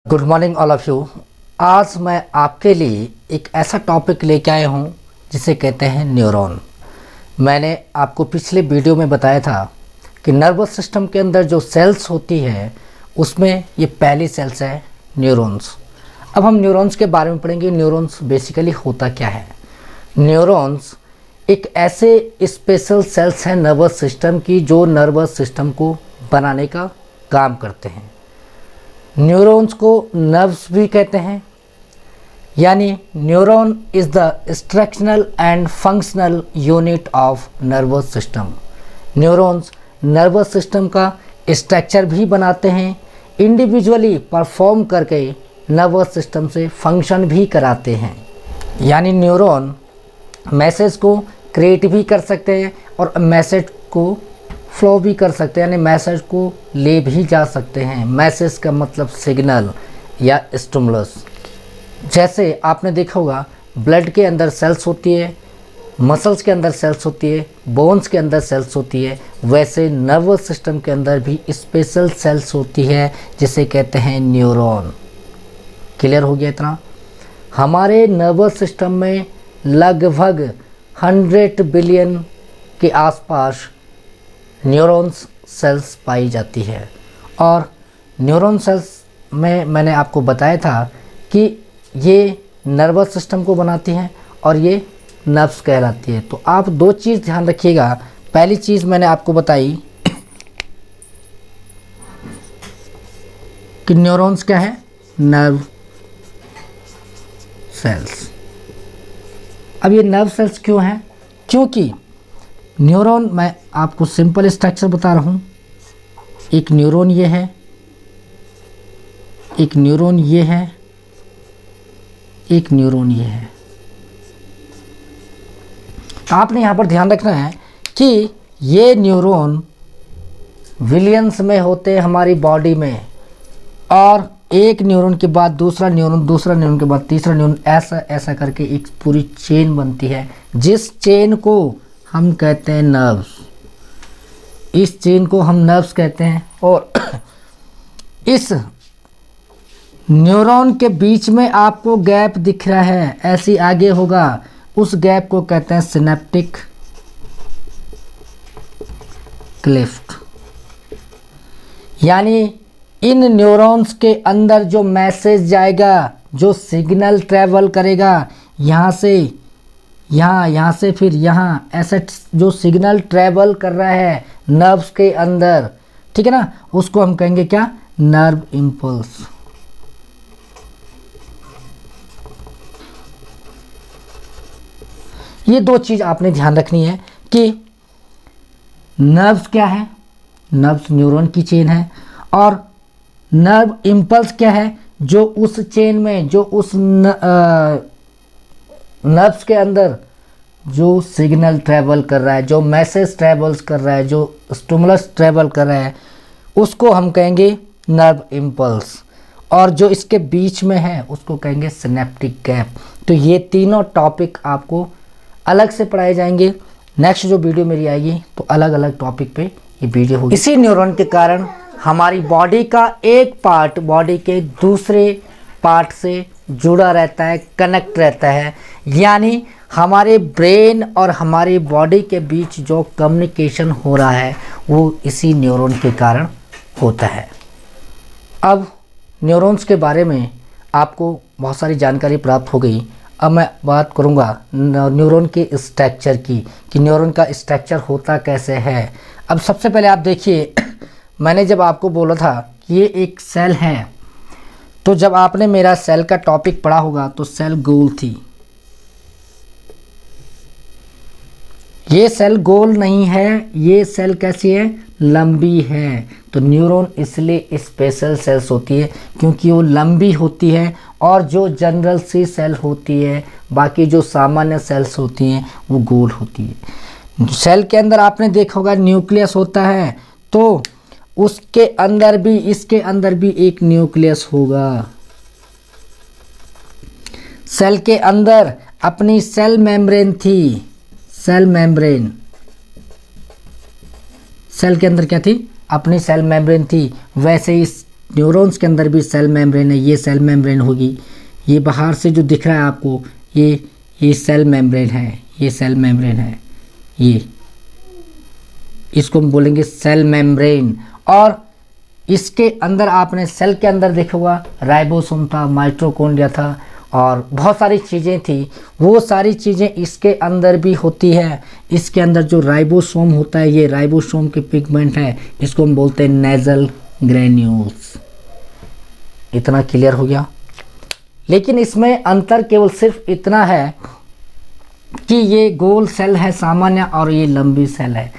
Good morning all of you. आज मैं आपके लिए एक ऐसा टॉपिक लेके आया हूँ जिसे कहते हैं न्यूरॉन। मैंने आपको पिछले वीडियो में बताया था कि नर्वस सिस्टम के अंदर जो सेल्स होती है उसमें ये पहली सेल्स है न्यूरॉन्स। अब हम न्यूरॉन्स के बारे में पढ़ेंगे। न्यूरॉन्स बेसिकली होता क्या है। न्यूरॉन्स एक ऐसे स्पेशल सेल्स हैं नर्वस सिस्टम की जो नर्वस सिस्टम को बनाने का काम करते हैं। न्यूरॉन्स को नर्व्स भी कहते हैं, यानी neuron is the instructional and functional unit of nervous system. Neurons nervous system का स्ट्रक्चर भी बनाते हैं, इंडिविजुअली परफॉर्म करके नर्वस सिस्टम से फंक्शन भी कराते हैं। यानी न्यूरॉन मैसेज को क्रिएट भी कर सकते हैं और मैसेज को फ्लो भी कर सकते हैं, यानी मैसेज को ले भी जा सकते हैं। मैसेज का मतलब सिग्नल या स्टिमुलस। जैसे आपने देखा होगा ब्लड के अंदर सेल्स होती है, मसल्स के अंदर सेल्स होती है, बोन्स के अंदर सेल्स होती है, वैसे नर्वस सिस्टम के अंदर भी स्पेशल सेल्स होती है जिसे कहते हैं न्यूरॉन। क्लियर हो गया इतना? हमारे नर्वस सिस्टम में लगभग 100 बिलियन के आसपास न्यूरॉन्स सेल्स पाई जाती है। और न्यूरॉन सेल्स में मैंने आपको बताया था कि ये नर्वस सिस्टम को बनाती हैं और ये नर्व्स कहलाती है। तो आप दो चीज़ ध्यान रखिएगा। पहली चीज़ मैंने आपको बताई कि न्यूरॉन्स क्या है, नर्व सेल्स। अब ये नर्व सेल्स क्यों हैं? क्योंकि न्यूरॉन, मैं आपको सिंपल स्ट्रक्चर बता रहा हूँ। एक न्यूरॉन ये है, एक न्यूरॉन ये है, एक न्यूरॉन ये है। आपने यहाँ पर ध्यान रखना है कि ये न्यूरॉन बिलियंस में होते हैं हमारी बॉडी में, और एक न्यूरॉन के बाद दूसरा न्यूरॉन, दूसरा न्यूरॉन के बाद तीसरा न्यूरॉन, ऐसा ऐसा करके एक पूरी चेन बनती है, जिस चेन को हम कहते हैं नर्व्स। इस चेन को हम नर्व्स कहते हैं। और इस न्यूरॉन के बीच में आपको गैप दिख रहा है, ऐसी आगे होगा, उस गैप को कहते हैं सिनेप्टिक क्लेफ्ट। यानी इन न्यूरॉन्स के अंदर जो मैसेज जाएगा, जो सिग्नल ट्रैवल करेगा, यहाँ से यहाँ, यहाँ से फिर यहाँ, ऐसा जो सिग्नल ट्रैवल कर रहा है नर्व्स के अंदर, ठीक है ना, उसको हम कहेंगे क्या? Nerve impulse. ये दो चीज़ आपने ध्यान रखनी है कि नर्व्स क्या है, नर्व्स न्यूरॉन की चेन है, और नर्व इम्पल्स क्या है, जो उस चेन में, जो उस नर्व्स के अंदर जो सिग्नल ट्रैवल कर रहा है, जो मैसेज ट्रैवल्स कर रहा है, जो स्टिमुलस ट्रैवल कर रहा है, उसको हम कहेंगे नर्व इम्पल्स। और जो इसके बीच में है उसको कहेंगे सिनेप्टिक गैप। तो ये तीनों टॉपिक आपको अलग से पढ़ाए जाएंगे। नेक्स्ट जो वीडियो मेरी आएगी तो अलग अलग टॉपिक पे ये वीडियो होगी। इसी न्यूरॉन के कारण हमारी बॉडी का एक पार्ट बॉडी के दूसरे पार्ट से जुड़ा रहता है, कनेक्ट रहता है। यानी हमारे ब्रेन और हमारी बॉडी के बीच जो कम्युनिकेशन हो रहा है वो इसी न्यूरॉन के कारण होता है। अब न्यूरॉन्स के बारे में आपको बहुत सारी जानकारी प्राप्त हो गई। अब मैं बात करूँगा न्यूरॉन के स्ट्रक्चर की, कि न्यूरॉन का स्ट्रक्चर होता कैसे है। अब सबसे पहले आप देखिए, मैंने जब आपको बोला था कि ये एक सेल है, तो जब आपने मेरा सेल का टॉपिक पढ़ा होगा तो सेल गोल थी। ये सेल गोल नहीं है, ये सेल कैसी है? लंबी है। तो न्यूरॉन इसलिए स्पेशल सेल्स होती है क्योंकि वो लंबी होती है, और जो जनरल सी सेल होती है, बाकी जो सामान्य सेल्स होती हैं वो गोल होती है। सेल के अंदर आपने देखा होगा न्यूक्लियस होता है, तो उसके अंदर भी, इसके अंदर भी एक न्यूक्लियस होगा। सेल के अंदर अपनी सेल मेम्ब्रेन थी, सेल मेम्ब्रेन। सेल के अंदर क्या थी? अपनी सेल मेम्ब्रेन थी। वैसे ही न्यूरॉन्स के अंदर भी सेल मेम्ब्रेन है, ये सेल मेम्ब्रेन होगी। ये बाहर से जो दिख रहा है आपको, ये सेल मेम्ब्रेन है, ये सेल मेम्ब्रेन है, ये इसको हम बोलेंगे सेल मेम्ब्रेन। और इसके अंदर आपने सेल के अंदर देखा हुआ राइबोसोम था, माइटोकॉन्ड्रिया था और बहुत सारी चीज़ें थी। वो सारी चीज़ें इसके अंदर भी होती है। इसके अंदर जो राइबोसोम होता है, ये राइबोसोम के पिगमेंट है, इसको हम बोलते हैं नेजल ग्रेन्यूल्स। इतना क्लियर हो गया। लेकिन इसमें अंतर केवल सिर्फ इतना है कि ये गोल सेल है सामान्य और ये लंबी सेल है।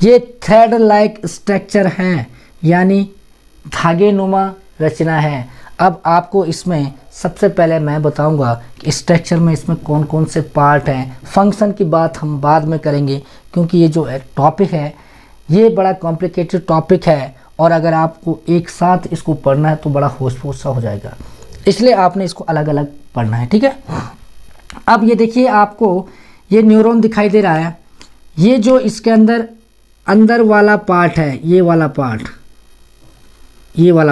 ये थ्रेड लाइक स्ट्रक्चर है, यानी धागे नुमा रचना है। अब आपको इसमें सबसे पहले मैं बताऊंगा कि स्ट्रक्चर में इसमें कौन कौन से पार्ट हैं। फंक्शन की बात हम बाद में करेंगे, क्योंकि ये जो टॉपिक है ये बड़ा कॉम्प्लिकेटेड टॉपिक है और अगर आपको एक साथ इसको पढ़ना है तो बड़ा होश सा हो जाएगा, इसलिए आपने इसको अलग अलग पढ़ना है, ठीक है। अब ये देखिए, आपको ये न्यूरॉन दिखाई दे रहा है। ये जो इसके अंदर वाला पार्ट है, ये वाला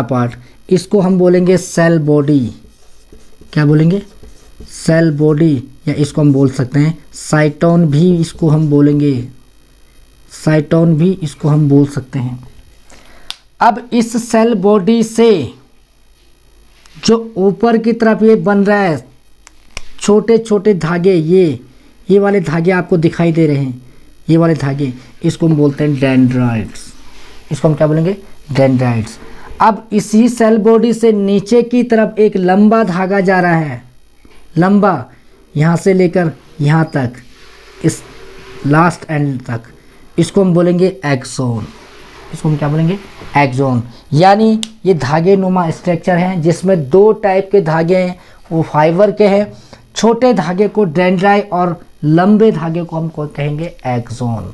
पार्ट, इसको हम बोलेंगे सेल बॉडी। क्या बोलेंगे? सेल बॉडी, या इसको हम बोल सकते हैं साइटोन भी, इसको हम बोलेंगे साइटोन भी, इसको हम बोल सकते हैं। अब इस सेल बॉडी से जो ऊपर की तरफ ये बन रहा है छोटे छोटे धागे, ये वाले धागे आपको दिखाई दे रहे हैं, ये वाले धागे, इसको हम बोलते हैं डेंड्राइट्स। इसको हम क्या बोलेंगे? डेंड्राइट्स। अब इसी सेल बॉडी से नीचे की तरफ एक लंबा धागा जा रहा है, लंबा, यहाँ से लेकर यहाँ तक, इस लास्ट एंड तक, इसको हम बोलेंगे एक्सोन। इसको हम क्या बोलेंगे? एक्सोन। यानी ये धागे नुमा स्ट्रक्चर हैं जिसमें दो टाइप के धागे हैं, वो फाइबर के हैं। छोटे धागे को डेंड्राई और लंबे धागे को हम कहेंगे एक्सोन।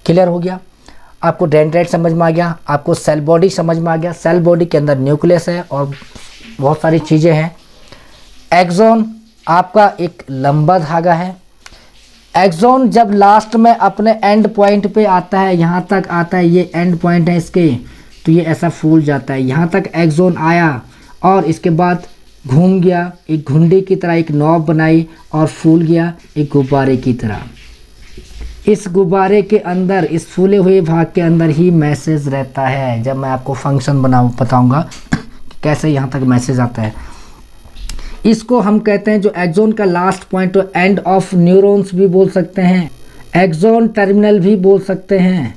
क्लियर हो गया? आपको डेंड्राइट समझ में आ गया, आपको सेल बॉडी समझ में आ गया। सेल बॉडी के अंदर न्यूक्लियस है और बहुत सारी चीज़ें हैं। एक्सोन आपका एक लंबा धागा है। एक्सोन जब लास्ट में अपने एंड पॉइंट पे आता है, यहाँ तक आता है, ये एंड पॉइंट है इसके, तो ये ऐसा फूल जाता है। यहाँ तक एक्सोन आया और इसके बाद घूम गया, एक घुंडी की तरह एक नॉब बनाई और फूल गया एक गुब्बारे की तरह। इस गुब्बारे के अंदर, इस फूले हुए भाग के अंदर ही मैसेज रहता है। जब मैं आपको फंक्शन बताऊंगा कैसे यहाँ तक मैसेज आता है। इसको हम कहते हैं, जो एक्सोन का लास्ट पॉइंट, तो एंड ऑफ न्यूरॉन्स भी बोल सकते हैं, एक्सोन टर्मिनल भी बोल सकते हैं,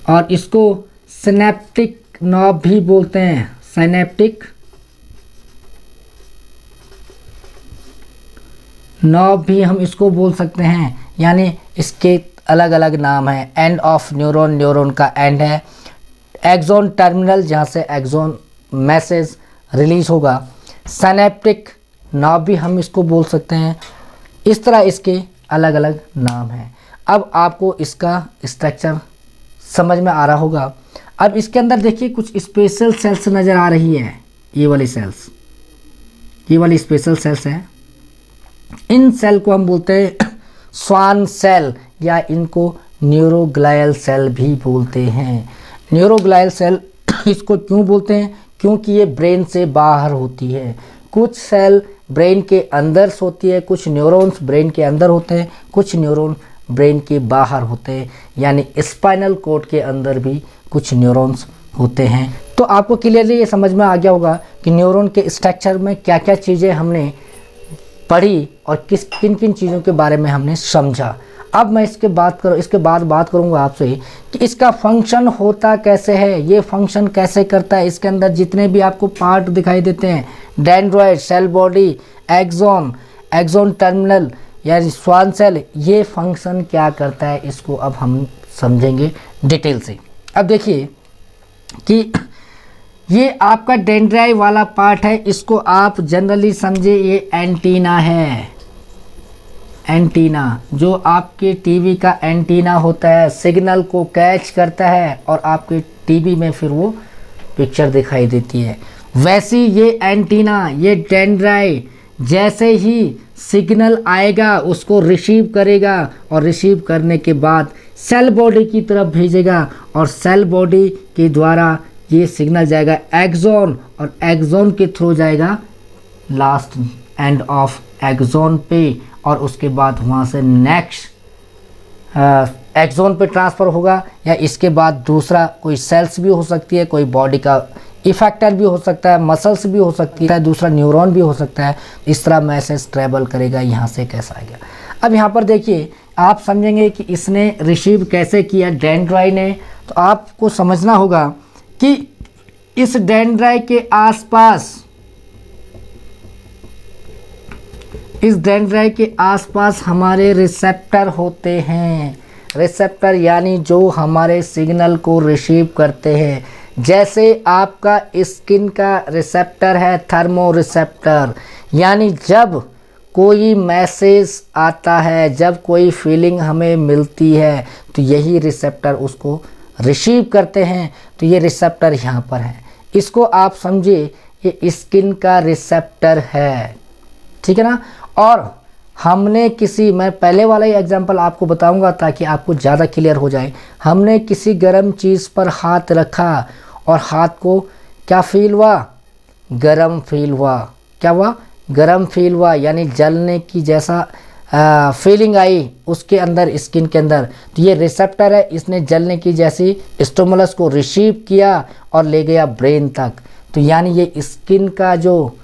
और इसको सिनेप्टिक नॉब भी बोलते हैं। सिनेप्टिक नॉब भी हम इसको बोल सकते हैं, यानी इसके अलग अलग नाम हैं। एंड ऑफ न्यूरॉन, न्यूरॉन का एंड है। एक्सोन टर्मिनल, जहाँ से एक्सोन मैसेज रिलीज होगा। सिनेप्टिक नॉब भी हम इसको बोल सकते हैं। इस तरह इसके अलग अलग नाम हैं। अब आपको इसका स्ट्रक्चर समझ में आ रहा होगा। अब इसके अंदर देखिए कुछ स्पेशल सेल्स नज़र आ रही है, ये वाली सेल्स, ये वाली स्पेशल सेल्स हैं। इन सेल को हम बोलते हैं स्वान सेल, या इनको न्यूरोग्लायल सेल भी बोलते हैं। न्यूरोग्लायल सेल इसको क्यों बोलते हैं? क्योंकि ये ब्रेन से बाहर होती है। कुछ सेल ब्रेन के अंदर होती है, कुछ न्यूरॉन्स ब्रेन के अंदर होते हैं, कुछ न्यूरॉन ब्रेन के बाहर होते हैं, यानी स्पाइनल कॉर्ड के अंदर भी कुछ न्यूरॉन्स होते हैं। तो आपको क्लियरली ये समझ में आ गया होगा कि न्यूरॉन के स्ट्रक्चर में क्या क्या चीज़ें हमने पढ़ी और किन किन चीज़ों के बारे में हमने समझा। अब मैं इसके बाद बात करूंगा आपसे कि इसका फंक्शन होता कैसे है, ये फंक्शन कैसे करता है। इसके अंदर जितने भी आपको पार्ट दिखाई देते हैं, dendrite, cell body, axon, axon terminal या स्वान सेल, ये फंक्शन क्या करता है, इसको अब हम समझेंगे डिटेल से। अब देखिए कि ये आपका डेंड्राई वाला पार्ट है, इसको आप जनरली समझे ये एंटीना है। एंटीना जो आपके टीवी का एंटीना होता है, सिग्नल को कैच करता है और आपके टीवी में फिर वो पिक्चर दिखाई देती है। वैसी ये एंटीना, ये डेंड्राई, जैसे ही सिग्नल आएगा उसको रिसीव करेगा और रिसीव करने के बाद सेल बॉडी की तरफ भेजेगा और सेल बॉडी के द्वारा ये सिग्नल जाएगा एक्सॉन और एक्सॉन के थ्रू जाएगा लास्ट एंड ऑफ एक्सॉन पे और उसके बाद वहाँ से नेक्स्ट एक्सॉन पे ट्रांसफ़र होगा या इसके बाद दूसरा कोई सेल्स भी हो सकती है, कोई बॉडी का इफेक्टर भी हो सकता है, मसल्स भी हो सकती है, दूसरा न्यूरॉन भी हो सकता है। इस तरह मैसेज ट्रेवल करेगा यहाँ से कैसा आएगा। अब यहाँ पर देखिए आप समझेंगे कि इसने रिसीव कैसे किया डेंड्राइट ने। तो आपको समझना होगा कि इस डेंड्राइट के आसपास, इस डेंड्राइट के आसपास हमारे रिसेप्टर होते हैं। रिसेप्टर यानी जो हमारे सिग्नल को रिसीव करते हैं। जैसे आपका स्किन का रिसेप्टर है थर्मो रिसेप्टर, यानी जब कोई मैसेज आता है, जब कोई फीलिंग हमें मिलती है तो यही रिसेप्टर उसको रिसीव करते हैं। तो ये रिसेप्टर यहाँ पर है, इसको आप समझिए ये स्किन का रिसेप्टर है, ठीक है ना। और हमने किसी, मैं पहले वाला ही एग्जांपल आपको बताऊंगा ताकि आपको ज़्यादा क्लियर हो जाए। हमने किसी गर्म चीज़ पर हाथ रखा और हाथ को क्या फील हुआ, गरम फील हुआ। क्या हुआ, गरम फील हुआ, यानी जलने की जैसा फीलिंग आई उसके अंदर, स्किन के अंदर। तो ये रिसेप्टर है, इसने जलने की जैसी स्टिमुलस को रिसीव किया और ले गया ब्रेन तक। तो यानी ये स्किन का जो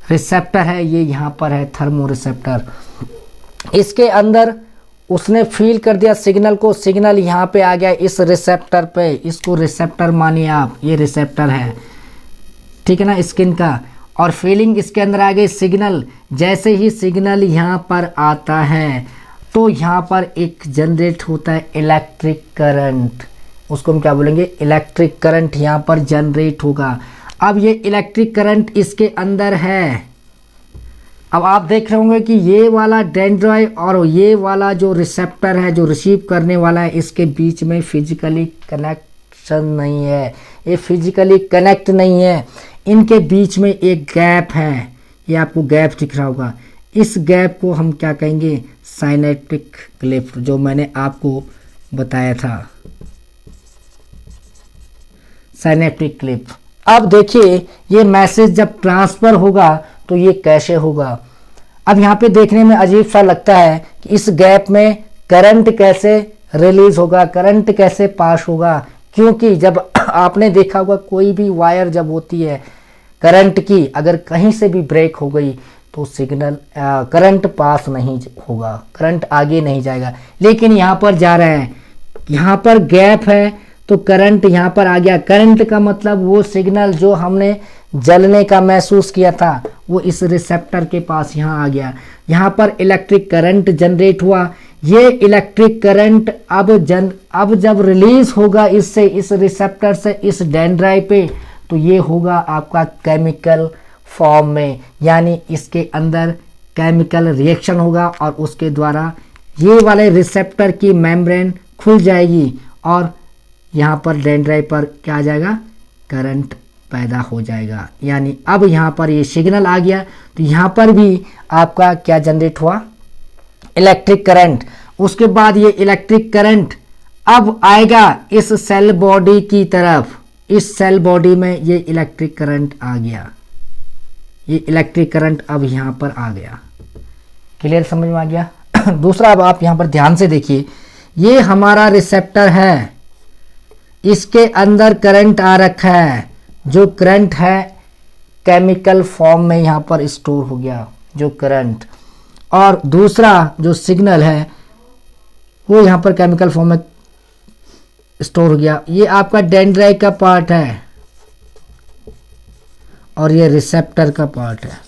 रिसेप्टर है ये यहाँ पर है थर्मो रिसेप्टर। इसके अंदर उसने फील कर दिया सिग्नल को, सिग्नल यहाँ पे आ गया इस रिसेप्टर पे, इसको रिसेप्टर मानिए आप, ये रिसेप्टर है, ठीक है ना, स्किन का। और फीलिंग इसके अंदर आ गई सिग्नल। जैसे ही सिग्नल यहाँ पर आता है तो यहाँ पर एक जनरेट होता है इलेक्ट्रिक करंट, उसको हम क्या बोलेंगे, इलेक्ट्रिक करंट यहाँ पर जनरेट होगा। अब ये इलेक्ट्रिक करंट इसके अंदर है। अब आप देख रहे होंगे कि ये वाला डेंड्राइट और ये वाला जो रिसेप्टर है जो रिसीव करने वाला है, इसके बीच में फिजिकली कनेक्शन नहीं है, ये फिजिकली कनेक्ट नहीं है। इनके बीच में एक गैप है, ये आपको गैप दिख रहा होगा। इस गैप को हम क्या कहेंगे, साइनेप्टिक क्लिप, जो मैंने आपको बताया था, साइनेप्टिक क्लिप। अब देखिए ये मैसेज जब ट्रांसफ़र होगा तो ये कैसे होगा। अब यहाँ पे देखने में अजीब सा लगता है कि इस गैप में करंट कैसे रिलीज होगा, करंट कैसे पास होगा। क्योंकि जब आपने देखा होगा कोई भी वायर जब होती है करंट की, अगर कहीं से भी ब्रेक हो गई तो सिग्नल करंट पास नहीं होगा, करंट आगे नहीं जाएगा। लेकिन यहाँ पर जा रहा है, यहाँ पर गैप है तो करंट यहाँ पर आ गया। करंट का मतलब वो सिग्नल जो हमने जलने का महसूस किया था वो इस रिसेप्टर के पास यहाँ आ गया। यहाँ पर इलेक्ट्रिक करंट जनरेट हुआ। ये इलेक्ट्रिक करंट अब जब रिलीज होगा इससे, इस रिसेप्टर से इस डेंड्राइट पे, तो ये होगा आपका केमिकल फॉर्म में, यानी इसके अंदर केमिकल रिएक्शन होगा और उसके द्वारा ये वाले रिसेप्टर की मेम्ब्रेन खुल जाएगी और यहाँ पर डेंड्राइट पर क्या आ जाएगा, करंट पैदा हो जाएगा। यानी अब यहाँ पर ये सिग्नल आ गया तो यहाँ पर भी आपका क्या जनरेट हुआ, इलेक्ट्रिक करंट। उसके बाद ये इलेक्ट्रिक करंट अब आएगा इस सेल बॉडी की तरफ, इस सेल बॉडी में ये इलेक्ट्रिक करंट आ गया, ये इलेक्ट्रिक करंट अब यहाँ पर आ गया। क्लियर, समझ में आ गया। दूसरा अब आप यहाँ पर ध्यान से देखिए, ये हमारा रिसेप्टर है, इसके अंदर करंट आ रखा है, जो करंट है केमिकल फॉर्म में यहाँ पर स्टोर हो गया जो करंट, और दूसरा जो सिग्नल है वो यहाँ पर केमिकल फॉर्म में स्टोर हो गया। ये आपका डेंड्राइट का पार्ट है और ये रिसेप्टर का पार्ट है।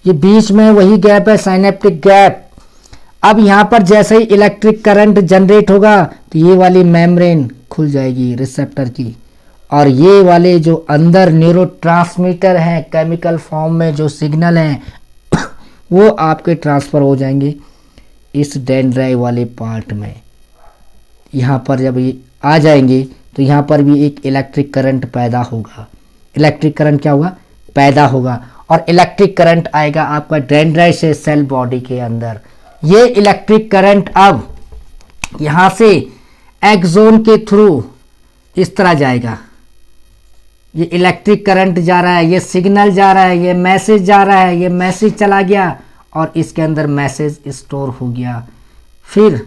ये बीच में वही गैप है, साइनेप्टिक गैप। अब यहाँ पर जैसे ही इलेक्ट्रिक करंट जनरेट होगा तो ये वाली मेम्ब्रेन खुल जाएगी रिसेप्टर की, और ये वाले जो अंदर न्यूरोट्रांसमीटर हैं केमिकल फॉर्म में जो सिग्नल हैं वो आपके ट्रांसफ़र हो जाएंगे इस डेंड्राइट वाले पार्ट में। यहाँ पर जब ये आ जाएंगे तो यहाँ पर भी एक इलेक्ट्रिक करंट पैदा होगा। इलेक्ट्रिक करंट क्या होगा? पैदा होगा। और इलेक्ट्रिक करंट आएगा आपका डेंड्राइट से सेल बॉडी के अंदर। ये इलेक्ट्रिक करंट अब यहाँ से एक्सोन के थ्रू इस तरह जाएगा। ये इलेक्ट्रिक करंट जा रहा है, ये सिग्नल जा रहा है, ये मैसेज जा रहा है, ये मैसेज चला गया और इसके अंदर मैसेज स्टोर हो गया। फिर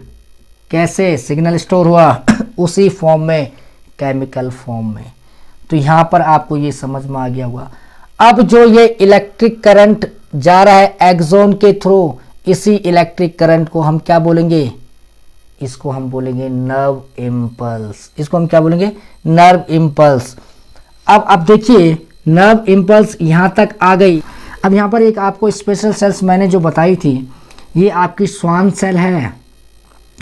कैसे सिग्नल स्टोर हुआ? उसी फॉर्म में, केमिकल फॉर्म में। तो यहाँ पर आपको ये समझ में आ गया होगा। अब जो ये इलेक्ट्रिक करंट जा रहा है एक्सोन के थ्रू, इसी इलेक्ट्रिक करंट को हम क्या बोलेंगे? इसको हम बोलेंगे नर्व इम्पल्स। इसको हम क्या बोलेंगे? Nerve impulse. अब देखिए नर्व इम्पल्स यहाँ तक आ गई। अब यहाँ पर एक आपको स्पेशल सेल्स मैंने जो बताई थी, ये आपकी स्वान सेल है,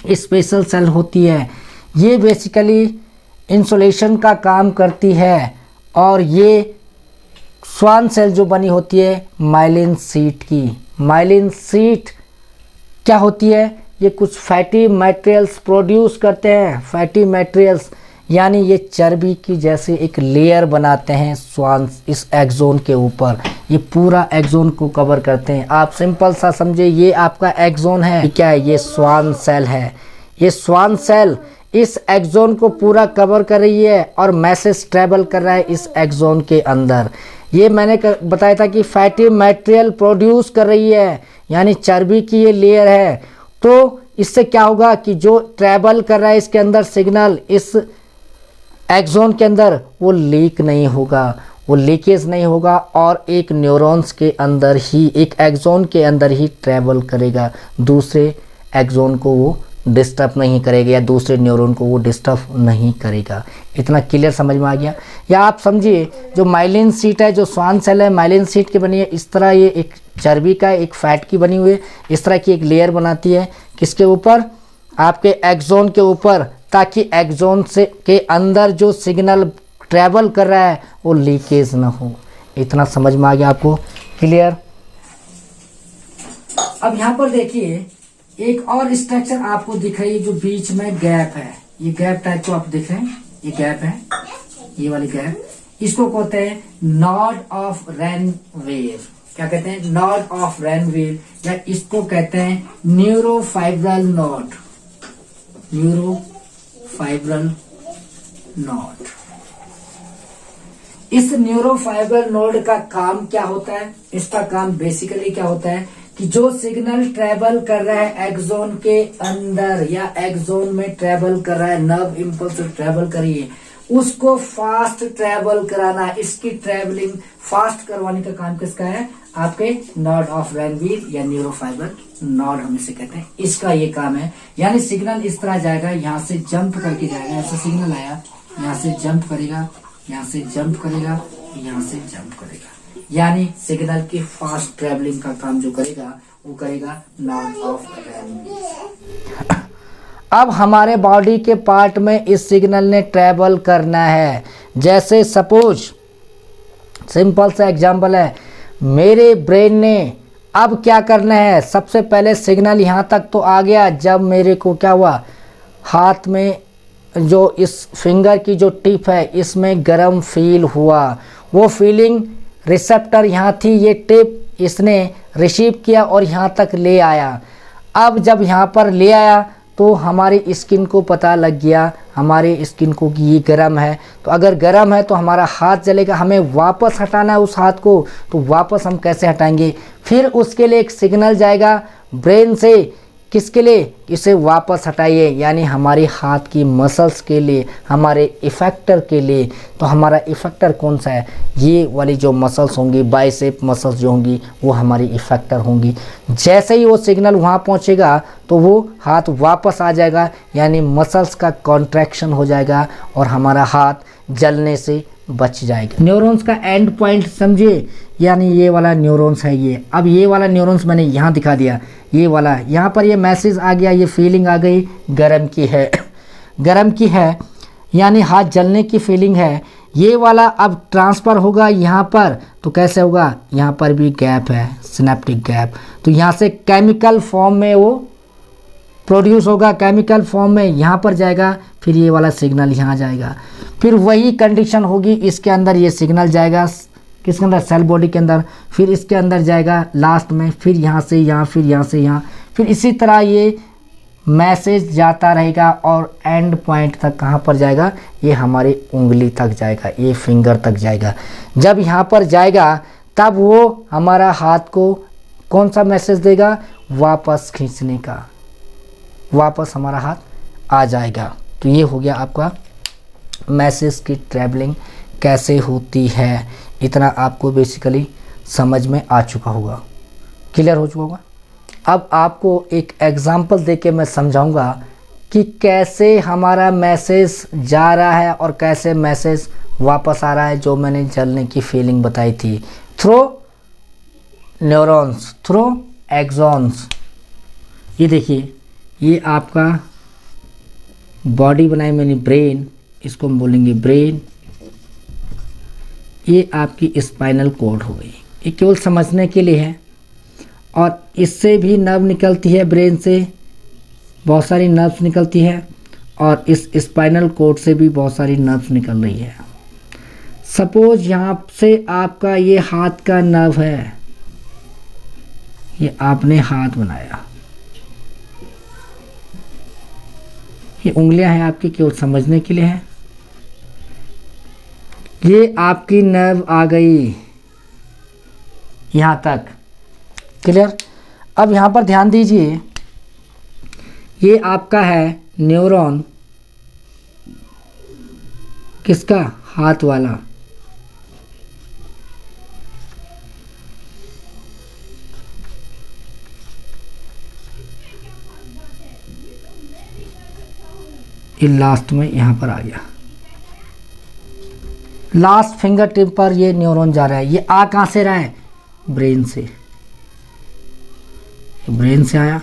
स्पेशल सेल होती है। ये बेसिकली इंसुलेशन का काम करती है और ये स्वान सेल जो बनी होती है माइलिन शीट की। माइलिन शीट क्या होती है? ये कुछ फैटी मटेरियल्स प्रोड्यूस करते हैं। फैटी मटेरियल्स यानी ये चर्बी की जैसे एक लेयर बनाते हैं स्वान इस एक्सोन के ऊपर। ये पूरा एक्सोन को कवर करते हैं। आप सिंपल सा समझे, ये आपका एक्सोन है। क्या है? ये स्वान सेल है। ये स्वान सेल इस एक्सोन को पूरा कवर कर रही है और मैसेज ट्रेवल कर रहा है इस एक्सोन के अंदर। ये मैंने बताया था कि फैटी मटेरियल प्रोड्यूस कर रही है, यानी चर्बी की ये लेयर है। तो इससे क्या होगा कि जो ट्रेवल कर रहा है इसके अंदर सिग्नल इस एक्सोन के अंदर, वो लीक नहीं होगा, वो लीकेज नहीं होगा और एक न्यूरॉन्स के अंदर ही, एक एक्सोन के अंदर ही ट्रेवल करेगा। दूसरे एक्सोन को वो डिस्टर्ब नहीं करेगा या दूसरे न्यूरॉन को वो डिस्टर्ब नहीं करेगा। इतना क्लियर समझ में आ गया? या आप समझिए जो माइलिन शीट है, जो स्वान सेल है, माइलिन शीट की बनी है। इस तरह ये एक चर्बी का, एक फैट की बनी हुई है। इस तरह की एक लेयर बनाती है किसके ऊपर? आपके एक्सोन के ऊपर, ताकि एक्सोन से के अंदर जो सिग्नल ट्रैवल कर रहा है वो लीकेज ना हो। इतना समझ में आ गया आपको? क्लियर? अब यहाँ पर देखिए एक और स्ट्रक्चर आपको दिख रही है जो बीच में गैप है। ये गैप टाइप को आप देख रहे हैं, ये गैप है, ये वाली गैप। इसको कहते हैं नॉड ऑफ रेनवीर। क्या कहते हैं? नॉड ऑफ रेनवीर, या इसको कहते हैं न्यूरोफाइब्रल नॉड। न्यूरोफाइब्रल नॉड। इस न्यूरोफाइब्रल नोड का काम क्या होता है? इसका काम बेसिकली क्या होता है कि जो सिग्नल ट्रेवल कर रहा है एक्सोन के अंदर या एक्सोन में ट्रेवल कर रहा है, नर्व इम्पल्स ट्रेवल करिए, उसको फास्ट ट्रेवल कराना, इसकी ट्रेवलिंग फास्ट करवाने का काम किसका है? आपके नॉड ऑफ रेनवीर या न्यूरोफाइबर नॉड हम इसे कहते हैं, इसका ये काम है। यानी सिग्नल इस तरह जाएगा, यहाँ से जंप करके जाएगा। ऐसा सिग्नल आया, यहाँ से जंप करेगा, यहाँ से जंप करेगा, यहाँ से जंप करेगा। यानी सिग्नल की फास्ट ट्रेवलिंग का काम जो करेगा वो करेगा नॉड ऑफ रेनवीर। अब हमारे बॉडी के पार्ट में इस सिग्नल ने ट्रेवल करना है। जैसे सपोज सिंपल सा एग्जांपल है, मेरे ब्रेन ने अब क्या करना है? सबसे पहले सिग्नल यहाँ तक तो आ गया। जब मेरे को क्या हुआ, हाथ में जो इस फिंगर की जो टिप है इसमें गर्म फील हुआ, वो फीलिंग रिसेप्टर यहाँ थी, ये टिप इसने रिसीव किया और यहाँ तक ले आया। अब जब यहाँ पर ले आया तो हमारी स्किन को पता लग गया, हमारे स्किन को कि ये गर्म है। तो अगर गर्म है तो हमारा हाथ जलेगा, हमें वापस हटाना है उस हाथ को, तो वापस हम कैसे हटाएंगे? फिर उसके लिए एक सिग्नल जाएगा ब्रेन से, किसके लिए? इसे वापस हटाइए, यानी हमारी हाथ की मसल्स के लिए, हमारे इफेक्टर के लिए। तो हमारा इफेक्टर कौन सा है? ये वाली जो मसल्स होंगी, बाइसेप मसल्स जो होंगी वो हमारी इफेक्टर होंगी। जैसे ही वो सिग्नल वहाँ पहुँचेगा तो वो हाथ वापस आ जाएगा, यानी मसल्स का कॉन्ट्रैक्शन हो जाएगा और हमारा हाथ जलने से बच जाएगा। न्यूरॉन्स का एंड पॉइंट समझिए, यानी ये वाला न्यूरॉन्स है ये। अब ये वाला न्यूरॉन्स मैंने यहाँ दिखा दिया, ये वाला यहाँ पर ये मैसेज आ गया, ये फीलिंग आ गई, गरम की है, गरम की है, यानी हाथ जलने की फीलिंग है। ये वाला अब ट्रांसफ़र होगा यहाँ पर, तो कैसे होगा? यहाँ पर भी गैप है, सिनेप्टिक गैप। तो यहाँ से केमिकल फॉर्म में वो प्रोड्यूस होगा, केमिकल फॉर्म में यहाँ पर जाएगा, फिर ये वाला सिग्नल यहाँ जाएगा। फिर वही कंडीशन होगी, इसके अंदर ये सिग्नल जाएगा किसके अंदर, सेल बॉडी के अंदर, फिर इसके अंदर जाएगा लास्ट में, फिर यहाँ से यहाँ, फिर यहाँ से यहाँ, फिर इसी तरह ये मैसेज जाता रहेगा और एंड पॉइंट तक कहाँ पर जाएगा, ये हमारी उंगली तक जाएगा, ये फिंगर तक जाएगा। जब यहाँ पर जाएगा तब वो हमारा हाथ को कौन सा मैसेज देगा, वापस खींचने का, वापस हमारा हाथ आ जाएगा। तो ये हो गया आपका मैसेज की ट्रैवलिंग कैसे होती है, इतना आपको बेसिकली समझ में आ चुका होगा, क्लियर हो चुका होगा। अब आपको एक एग्जांपल देके मैं समझाऊंगा कि कैसे हमारा मैसेज जा रहा है और कैसे मैसेज वापस आ रहा है, जो मैंने जलने की फीलिंग बताई थी, थ्रू न्यूरॉन्स, थ्रू एक्सॉन्स। ये देखिए, ये आपका बॉडी बनाई मैंने ब्रेन, इसको हम बोलेंगे ब्रेन। ये आपकी स्पाइनल कॉर्ड हो गई, ये केवल समझने के लिए है। और इससे भी नर्व निकलती है, ब्रेन से बहुत सारी नर्व्स निकलती है, और इस स्पाइनल कॉर्ड से भी बहुत सारी नर्व्स निकल रही है। सपोज यहाँ से आपका ये हाथ का नर्व है, ये आपने हाथ बनाया, ये उंगलियां हैं आपकी, केवल समझने के लिए है। ये आपकी नर्व आ गई यहाँ तक, क्लियर। अब यहाँ पर ध्यान दीजिए, ये आपका है न्यूरॉन, किसका, हाथ वाला। ये लास्ट में यहाँ पर आ गया, लास्ट फिंगर टिप पर ये न्यूरॉन जा रहा है। ये आ कहाँ से रहा है, ब्रेन से, ब्रेन से आया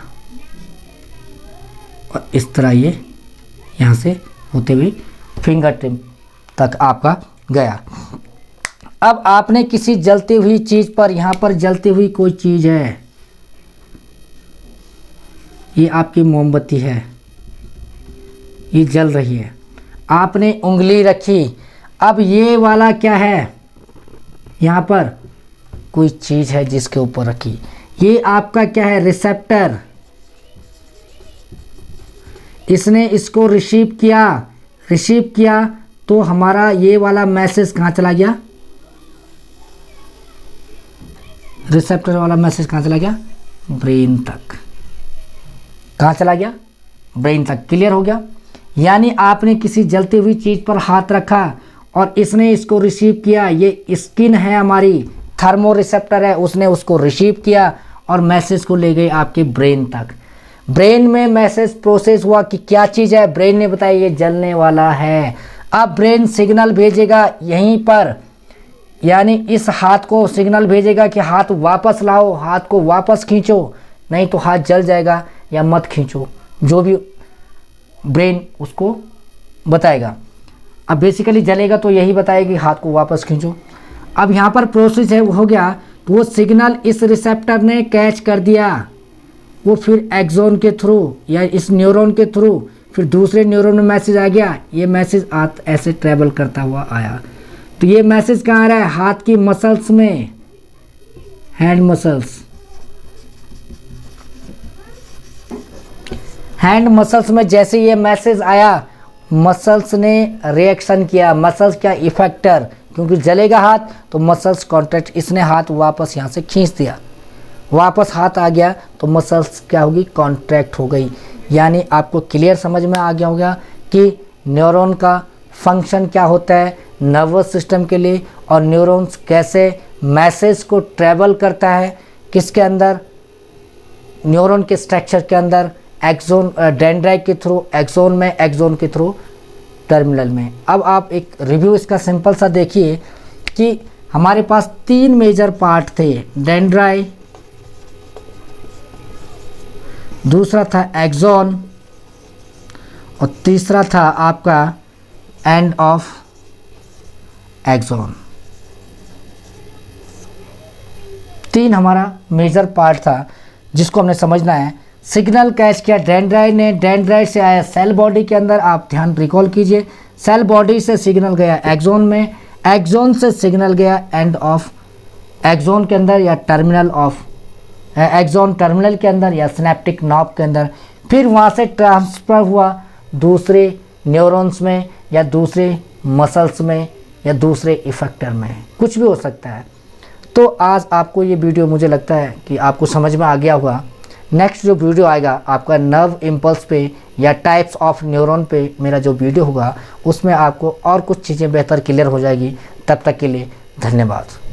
और इस तरह ये यहाँ से होते हुए फिंगर टिप तक आपका गया। अब आपने किसी जलती हुई चीज़ पर, यहाँ पर जलती हुई कोई चीज़ है, ये आपकी मोमबत्ती है, ये जल रही है, आपने उंगली रखी। अब ये वाला क्या है, यहाँ पर कोई चीज़ है जिसके ऊपर रखी, ये आपका क्या है, रिसेप्टर। इसने इसको रिसीव किया तो हमारा ये वाला मैसेज कहाँ चला गया, रिसेप्टर वाला मैसेज कहाँ चला गया, ब्रेन तक। कहाँ चला गया, ब्रेन तक। क्लियर हो गया। यानी आपने किसी जलती हुई चीज़ पर हाथ रखा और इसने इसको रिसीव किया, ये स्किन है हमारी, थर्मो रिसेप्टर है, उसने उसको रिसीव किया और मैसेज को ले गए आपके ब्रेन तक। ब्रेन में मैसेज प्रोसेस हुआ कि क्या चीज़ है, ब्रेन ने बताया ये जलने वाला है। अब ब्रेन सिग्नल भेजेगा यहीं पर, यानी इस हाथ को सिग्नल भेजेगा कि हाथ वापस लाओ, हाथ को वापस खींचो, नहीं तो हाथ जल जाएगा, या मत खींचो, जो भी ब्रेन उसको बताएगा। अब बेसिकली जलेगा तो यही बताएगा कि हाथ को वापस खींचो। अब यहाँ पर प्रोसेस है वो हो गया, तो वो सिग्नल इस रिसेप्टर ने कैच कर दिया, वो फिर एक्सॉन के थ्रू या इस न्यूरॉन के थ्रू फिर दूसरे न्यूरॉन में मैसेज आ गया। ये मैसेज ऐसे ट्रैवल करता हुआ आया। तो ये मैसेज कहाँ आ रहा है, हाथ की मसल्स में, हैंड मसल्स, हैंड मसल्स में जैसे ये मैसेज आया, मसल्स ने रिएक्शन किया। मसल्स क्या, इफेक्टर, क्योंकि जलेगा हाथ तो मसल्स कॉन्ट्रैक्ट, इसने हाथ वापस यहाँ से खींच दिया, वापस हाथ आ गया तो मसल्स क्या होगी, कॉन्ट्रैक्ट हो गई। यानी आपको क्लियर समझ में आ गया होगा कि न्यूरॉन का फंक्शन क्या होता है नर्वस सिस्टम के लिए, और न्यूरॉन्स कैसे मैसेज को ट्रैवल करता है, किसके अंदर, न्यूरॉन के स्ट्रक्चर के अंदर, एक्सोन डेंड्राइट के थ्रू, एक्सोन में, एक्सोन के थ्रू टर्मिनल में। अब आप एक रिव्यू इसका सिंपल सा देखिए कि हमारे पास 3 मेजर पार्ट थे, डेंड्राई, दूसरा था एक्सोन और तीसरा था आपका एंड ऑफ एक्सोन। 3 हमारा मेजर पार्ट था जिसको हमने समझना है। सिग्नल कैच किया डेंड्राइट ने, डेंड्राइट से आया सेल बॉडी के अंदर, आप ध्यान रिकॉल कीजिए, सेल बॉडी से सिग्नल गया एक्सोन में, एक्सोन से सिग्नल गया एंड ऑफ एक्सोन के अंदर या टर्मिनल ऑफ एक्सोन टर्मिनल के अंदर या सिनेप्टिक नॉब के अंदर, फिर वहाँ से ट्रांसफ़र हुआ दूसरे न्यूरॉन्स में या दूसरे मसल्स में या दूसरे इफेक्टर में, कुछ भी हो सकता है। तो आज आपको ये वीडियो मुझे लगता है कि आपको समझ में आ गया होगा। नेक्स्ट जो वीडियो आएगा आपका नर्व इम्पल्स पे या टाइप्स ऑफ न्यूरॉन पे मेरा जो वीडियो होगा उसमें आपको और कुछ चीज़ें बेहतर क्लियर हो जाएगी। तब तक के लिए धन्यवाद।